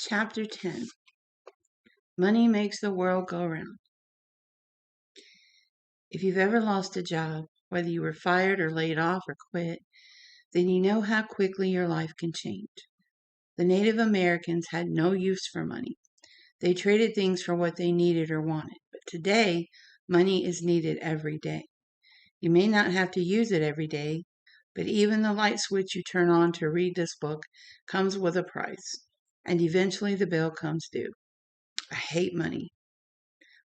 Chapter 10. Money makes the world go round. If you've ever lost a job, whether you were fired or laid off or quit, then you know how quickly your life can change. The Native Americans had no use for money. They traded things for what they needed or wanted. But today, money is needed every day. You may not have to use it every day, but even the light switch you turn on to read this book comes with a price, and eventually the bill comes due. I hate money,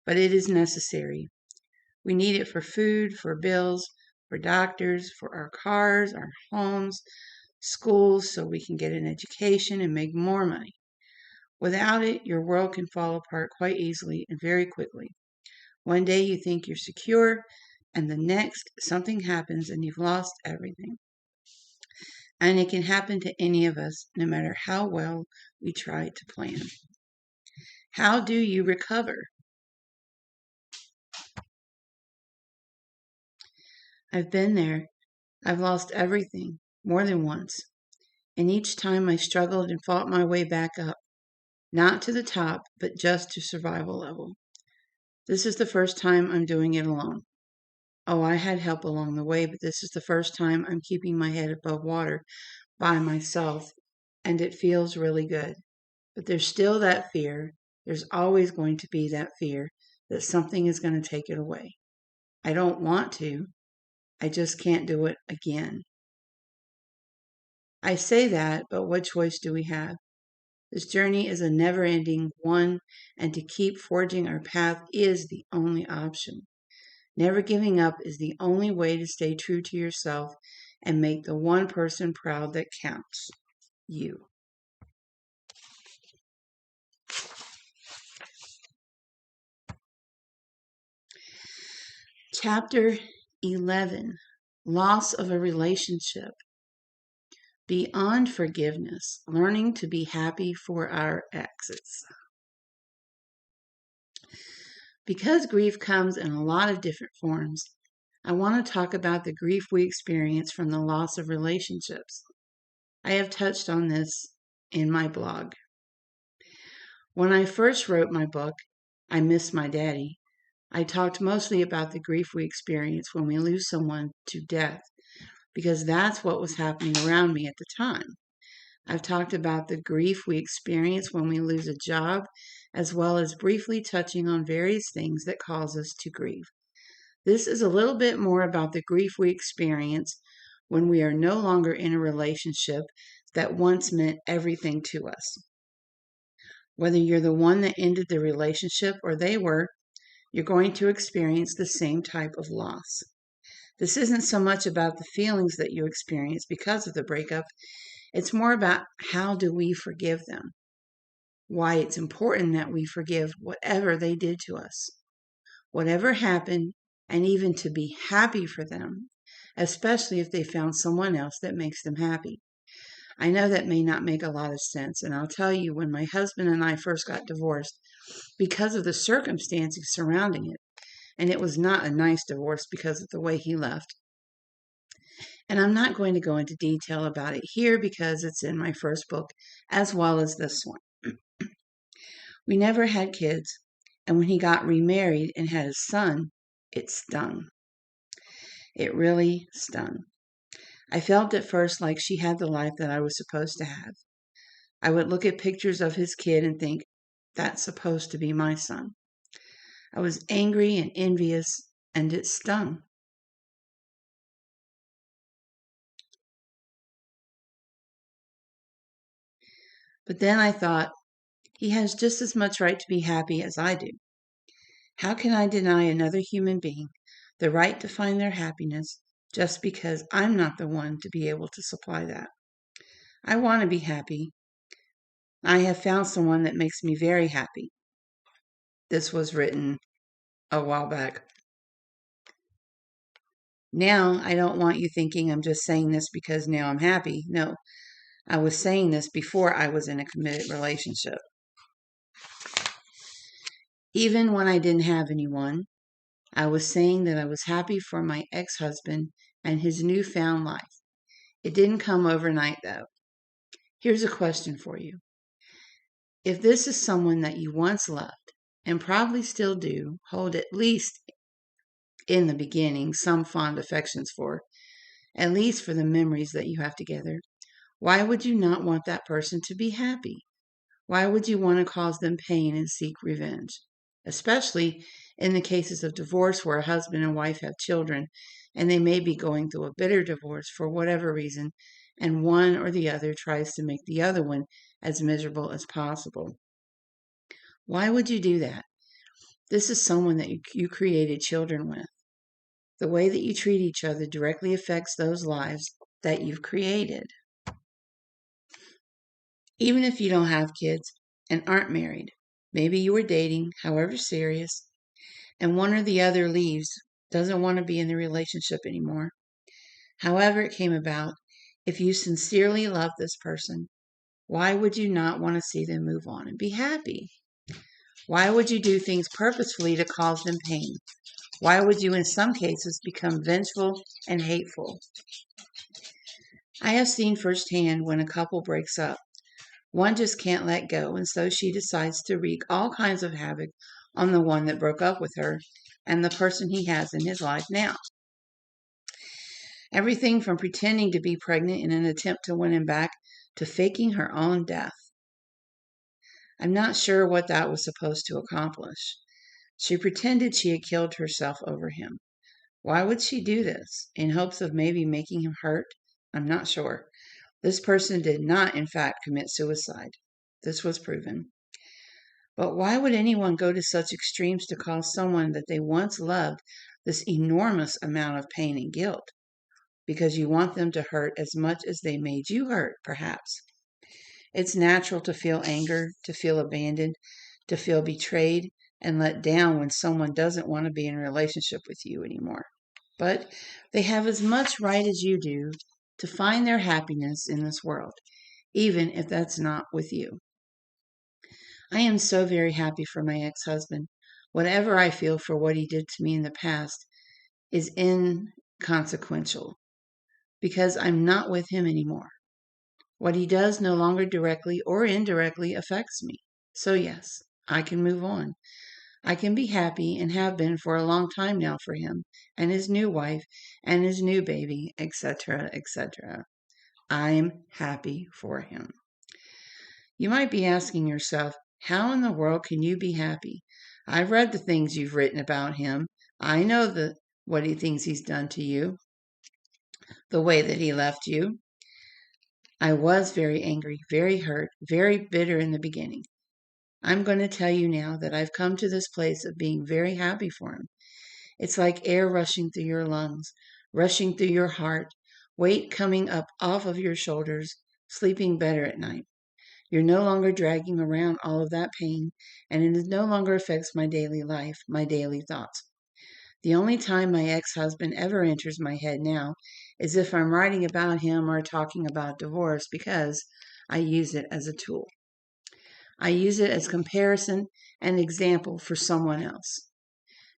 but it is necessary. We need it for food, for bills, for doctors, for our cars, our homes, schools, so we can get an education and make more money. Without it, your world can fall apart quite easily and very quickly. One day you think you're secure, and the next something happens and you've lost everything. And it can happen to any of us, no matter how well we try to plan. How do you recover? I've been there. I've lost everything more than once. And each time I struggled and fought my way back up, not to the top, but just to survival level. This is the first time I'm doing it alone. Oh, I had help along the way, but this is the first time I'm keeping my head above water by myself, and it feels really good. But there's still that fear. There's always going to be that fear that something is going to take it away. I don't want to. I just can't do it again. I say that, but what choice do we have? This journey is a never-ending one, and to keep forging our path is the only option. Never giving up is the only way to stay true to yourself and make the one person proud that counts, you. Chapter 11. Loss of a relationship. Beyond forgiveness, learning to be happy for our exes. Because grief comes in a lot of different forms, I want to talk about the grief we experience from the loss of relationships. I have touched on this in my blog. When I first wrote my book, I Miss My Daddy, I talked mostly about the grief we experience when we lose someone to death, because that's what was happening around me at the time. I've talked about the grief we experience when we lose a job, as well as briefly touching on various things that cause us to grieve. This is a little bit more about the grief we experience when we are no longer in a relationship that once meant everything to us. Whether you're the one that ended the relationship or they were, you're going to experience the same type of loss. This isn't so much about the feelings that you experience because of the breakup. It's more about how do we forgive them, why it's important that we forgive whatever they did to us, whatever happened, and even to be happy for them, especially if they found someone else that makes them happy. I know that may not make a lot of sense, and I'll tell you, when my husband and I first got divorced, because of the circumstances surrounding it, and it was not a nice divorce because of the way he left. And I'm not going to go into detail about it here because it's in my first book, as well as this one. We never had kids, and when he got remarried and had a son, it stung. It really stung. I felt at first like she had the life that I was supposed to have. I would look at pictures of his kid and think, that's supposed to be my son. I was angry and envious, and it stung. But then I thought, he has just as much right to be happy as I do. How can I deny another human being the right to find their happiness just because I'm not the one to be able to supply that? I want to be happy. I have found someone that makes me very happy. This was written a while back. Now, I don't want you thinking I'm just saying this because now I'm happy. No, I was saying this before I was in a committed relationship. Even when I didn't have anyone, I was saying that I was happy for my ex-husband and his newfound life. It didn't come overnight, though. Here's a question for you. If this is someone that you once loved and probably still do hold, at least in the beginning, some fond affections for, at least for the memories that you have together, why would you not want that person to be happy? Why would you want to cause them pain and seek revenge? Especially in the cases of divorce where a husband and wife have children and they may be going through a bitter divorce for whatever reason, and one or the other tries to make the other one as miserable as possible. Why would you do that? This is someone that you created children with. The way that you treat each other directly affects those lives that you've created. Even if you don't have kids and aren't married, maybe you were dating, however serious, and one or the other leaves, doesn't want to be in the relationship anymore. However it came about, if you sincerely love this person, why would you not want to see them move on and be happy? Why would you do things purposefully to cause them pain? Why would you, in some cases, become vengeful and hateful? I have seen firsthand when a couple breaks up, one just can't let go, and so she decides to wreak all kinds of havoc on the one that broke up with her and the person he has in his life now. Everything from pretending to be pregnant in an attempt to win him back to faking her own death. I'm not sure what that was supposed to accomplish. She pretended she had killed herself over him. Why would she do this? In hopes of maybe making him hurt? I'm not sure. This person did not, in fact, commit suicide. This was proven. But why would anyone go to such extremes to cause someone that they once loved this enormous amount of pain and guilt? Because you want them to hurt as much as they made you hurt, perhaps. It's natural to feel anger, to feel abandoned, to feel betrayed and let down when someone doesn't want to be in a relationship with you anymore. But they have as much right as you do to find their happiness in this world, even if that's not with you. I am so very happy for my ex-husband. Whatever I feel for what he did to me in the past is inconsequential because I'm not with him anymore. What he does no longer directly or indirectly affects me. So yes, I can move on. I can be happy and have been for a long time now for him and his new wife and his new baby, etc., etc. I'm happy for him. You might be asking yourself, how in the world can you be happy? I've read the things you've written about him. I know what he thinks he's done to you, the way that he left you. I was very angry, very hurt, very bitter in the beginning. I'm going to tell you now that I've come to this place of being very happy for him. It's like air rushing through your lungs, rushing through your heart, weight coming up off of your shoulders, sleeping better at night. You're no longer dragging around all of that pain, and it no longer affects my daily life, my daily thoughts. The only time my ex-husband ever enters my head now is if I'm writing about him or talking about divorce because I use it as a tool. I use it as comparison and example for someone else.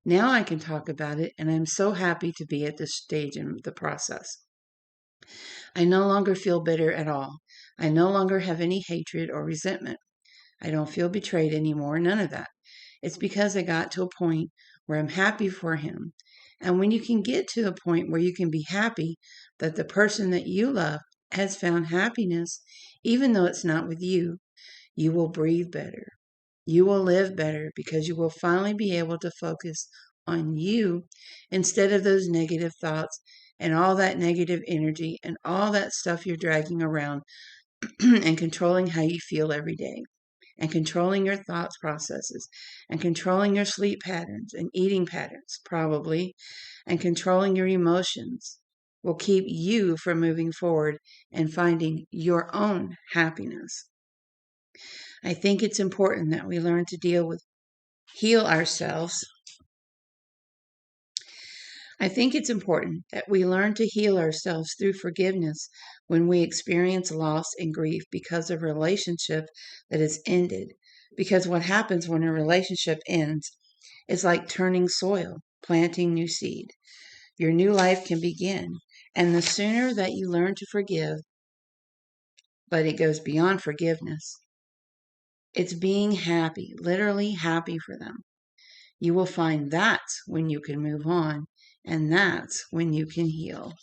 Now I can talk about it, and I'm so happy to be at this stage in the process. I no longer feel bitter at all. I no longer have any hatred or resentment. I don't feel betrayed anymore, none of that. It's because I got to a point where I'm happy for him. And when you can get to the point where you can be happy that the person that you love has found happiness, even though it's not with you, you will breathe better. You will live better because you will finally be able to focus on you instead of those negative thoughts and all that negative energy and all that stuff you're dragging around and controlling how you feel every day and controlling your thoughts processes and controlling your sleep patterns and eating patterns probably and controlling your emotions will keep you from moving forward and finding your own happiness. I think it's important that we learn to heal ourselves. I think it's important that we learn to heal ourselves through forgiveness when we experience loss and grief because of a relationship that has ended. Because what happens when a relationship ends is like turning soil, planting new seed. Your new life can begin. And the sooner that you learn to forgive, but it goes beyond forgiveness, It's being happy, literally happy for them. You will find that's when you can move on, and that's when you can heal.